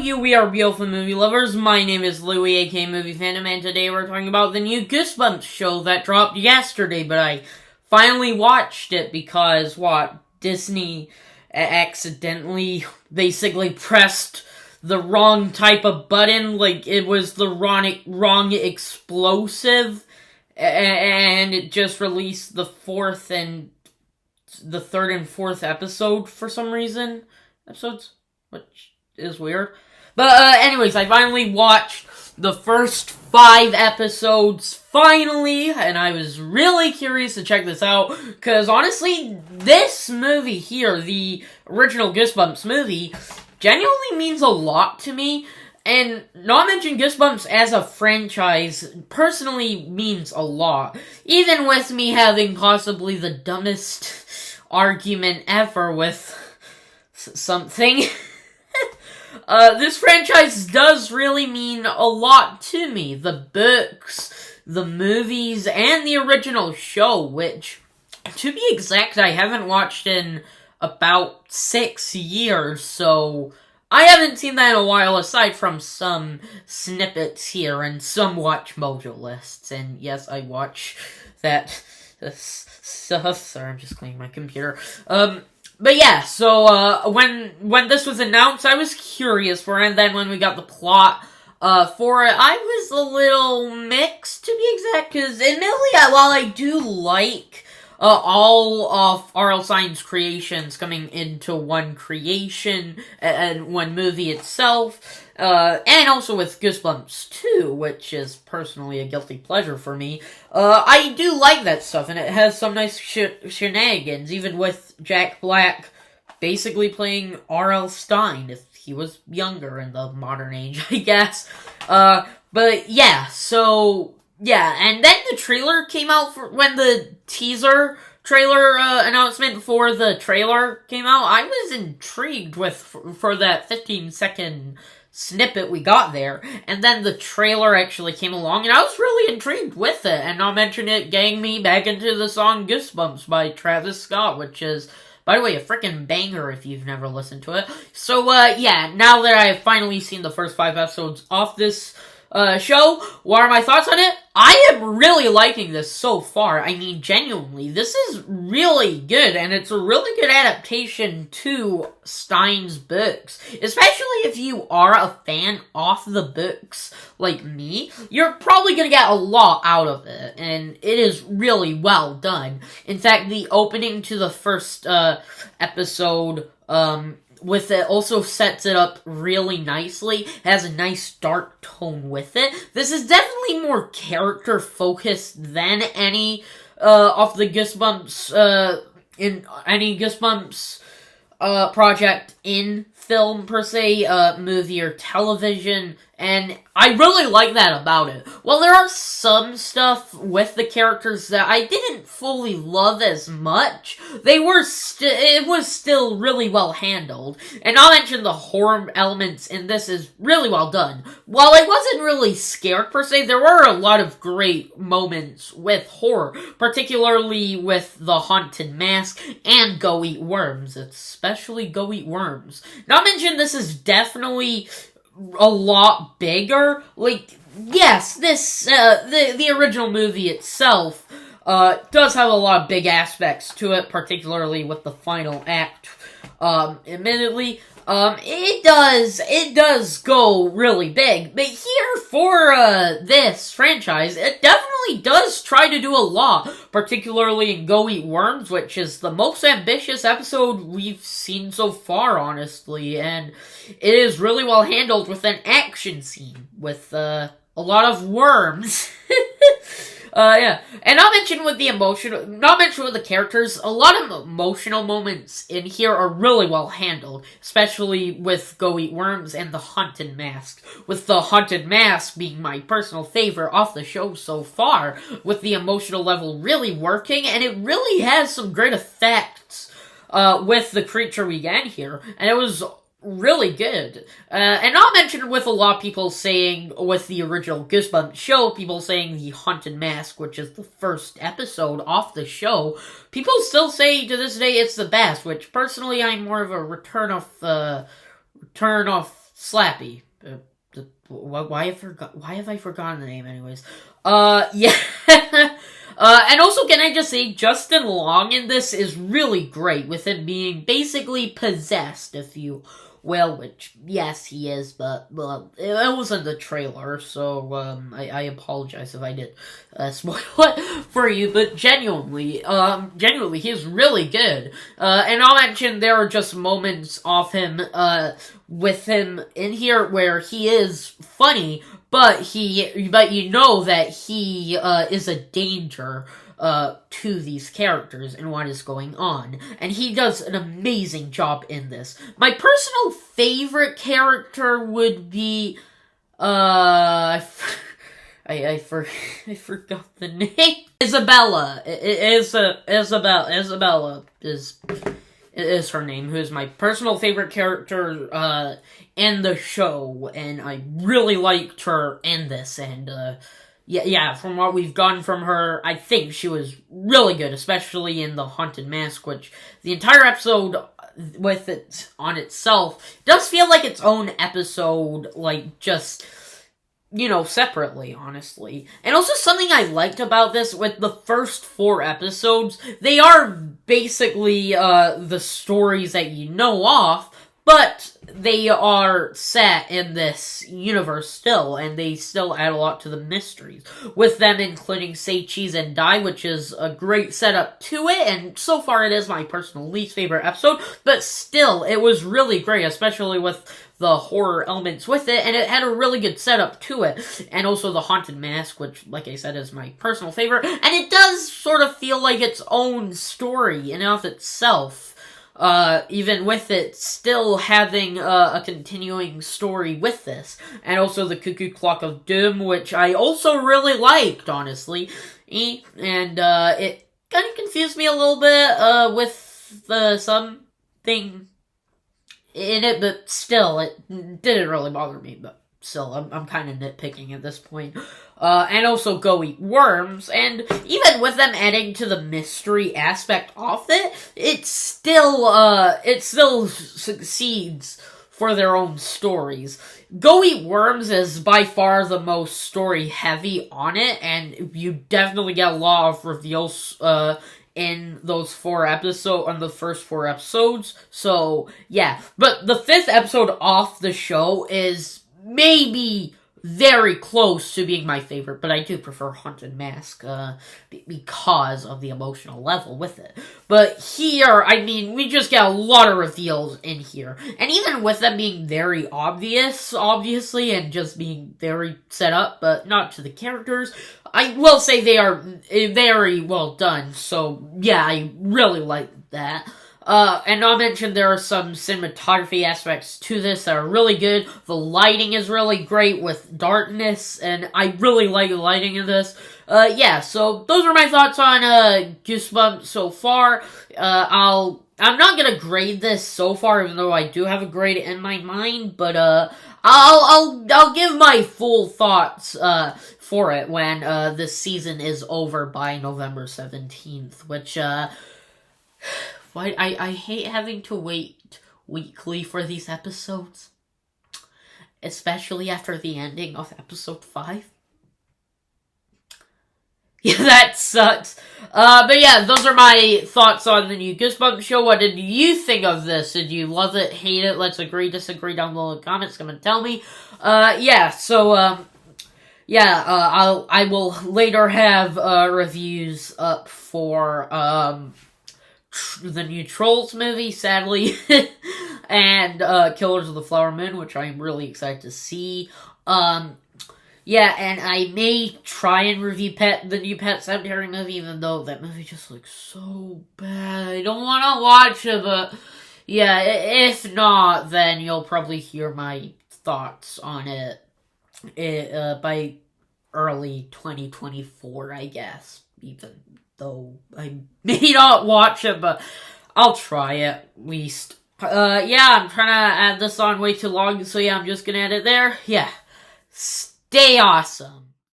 you? We are beautiful movie lovers. My name is Louie, aka Movie Fandom, and today we're talking about the new Goosebumps show that dropped yesterday, but I finally watched it because, Disney accidentally basically pressed the wrong type of button, like it was the wrong explosive, and it just released the third and fourth episode for some reason. Episodes? Which is weird. But, anyways, I finally watched the first 5 episodes, finally, and I was really curious to check this out, because honestly, this movie here, the original Goosebumps movie, genuinely means a lot to me, and not mention Goosebumps as a franchise personally means a lot, even with me having possibly the dumbest argument ever with something. This franchise does really mean a lot to me. The books, the movies, and the original show, which, to be exact, I haven't watched in about 6 years, so I haven't seen that in a while, aside from some snippets here and some Watch Mojo lists. And yes, I watch that stuff. Sorry, I'm just cleaning my computer. But yeah, so, when this was announced, I was curious for it, and then when we got the plot, for it, I was a little mixed, to be exact, because admittedly, while I do like, all of R.L. Stine's creations coming into one creation, and one movie itself, and also with Goosebumps 2, which is personally a guilty pleasure for me, I do like that stuff, and it has some nice shenanigans, even with Jack Black basically playing R.L. Stine, if he was younger in the modern age, I guess. But yeah, so, yeah, and then the trailer came out when the teaser trailer announcement for the trailer came out. I was intrigued for that 15-second snippet we got there, and then the trailer actually came along, and I was really intrigued with it, and not mention it getting me back into the song Goosebumps by Travis Scott, which is, by the way, a freaking banger if you've never listened to it. So, yeah, now that I've finally seen the first 5 episodes of this show, what are my thoughts on it? I am really liking this so far. I mean, genuinely, this is really good, and it's a really good adaptation to Stine's books. Especially if you are a fan of the books, like me, you're probably gonna get a lot out of it, and it is really well done. In fact, the opening to the first episode, with it also sets it up really nicely, has a nice dark tone with it. This is definitely more character focused than any of the Goosebumps in any Goosebumps project in film per se, movie or television, and I really like that about it. While there are some stuff with the characters that I didn't fully love as much, it was still really well handled. And I'll mention the horror elements in this is really well done. While I wasn't really scared per se, there were a lot of great moments with horror, particularly with the haunted mask and Go Eat Worms, especially Go Eat Worms. Not mention this is definitely a lot bigger. Like, yes, this, the original movie itself, does have a lot of big aspects to it, particularly with the final act, admittedly. It does go really big, but here for, this franchise, it definitely does try to do a lot, particularly in Go Eat Worms, which is the most ambitious episode we've seen so far, honestly, and it is really well handled with an action scene, with, a lot of worms. Yeah. And not mention with the characters, a lot of emotional moments in here are really well handled, especially with Go Eat Worms and the Haunted Mask. With the Haunted Mask being my personal favorite off the show so far, with the emotional level really working, and it really has some great effects, with the creature we get here, and it was really good. And not mentioned with a lot of people saying, with the original Goosebumps show, people saying the Haunted Mask, which is the first episode off the show, people still say to this day it's the best, which personally I'm more of a return of Slappy. Why have I forgotten the name anyways? Yeah. And also, can I just say, Justin Long in this is really great, with him being basically possessed, if you will, which, yes, he is, but, well, it was in the trailer, so, I apologize if I did, spoil it for you, but genuinely, he's really good, and I'll mention there are just moments of him, with him in here where he is funny, but you know that he, is a danger, to these characters and what is going on. And he does an amazing job in this. My personal favorite character would be, I forgot the name. Isabella. Isabella is her name, who is my personal favorite character, in the show, and I really liked her in this, and, yeah, from what we've gotten from her, I think she was really good, especially in the Haunted Mask, which the entire episode with it on itself does feel like its own episode, like, just, separately, honestly. And also something I liked about this, with the first 4 episodes, they are basically, the stories that you know of, but they are set in this universe still, and they still add a lot to the mysteries, with them including Say Cheese and Die, which is a great setup to it, and so far it is my personal least favorite episode, but still, it was really great, especially with the horror elements with it, and it had a really good setup to it, and also the Haunted Mask, which, like I said, is my personal favorite, and it does sort of feel like its own story in and of itself. Even with it still having a continuing story with this. And also the Cuckoo Clock of Doom, which I also really liked, honestly. And it kind of confused me a little bit with something in it, but still, it didn't really bother me, but still, I'm kind of nitpicking at this point. And also Go Eat Worms, and even with them adding to the mystery aspect of it, it still succeeds for their own stories. Go Eat Worms is by far the most story heavy on it, and you definitely get a lot of reveals, in those the first 4 episodes, so, yeah. But the 5th episode off the show is maybe very close to being my favorite, but I do prefer Haunted Mask, because of the emotional level with it. But here, I mean, we just get a lot of reveals in here. And even with them being very obvious, obviously, and just being very set up, but not to the characters, I will say they are very well done, so yeah, I really like that. And I'll mention there are some cinematography aspects to this that are really good. The lighting is really great with darkness, and I really like the lighting in this. Yeah, so those are my thoughts on, Goosebumps so far. I'm not gonna grade this so far, even though I do have a grade in my mind, but, I'll give my full thoughts, for it when, this season is over by November 17th, which, I hate having to wait weekly for these episodes. Especially after the ending of episode 5. Yeah, that sucks. But yeah, those are my thoughts on the new Goosebumps show. What did you think of this? Did you love it, hate it? Let's agree, disagree down below in the comments. Come and tell me. Yeah, so, yeah, I will later have, reviews up for, the new Trolls movie, sadly, and, Killers of the Flower Moon, which I'm really excited to see. Yeah, and I may try and review the new Pet Sematary movie, even though that movie just looks so bad. I don't want to watch it, but, yeah, if not, then you'll probably hear my thoughts on it, by early 2024, I guess, even though I may not watch it, but I'll try it, at least. Yeah, I'm trying to add this on way too long, so yeah, I'm just gonna add it there. Yeah. Stay awesome.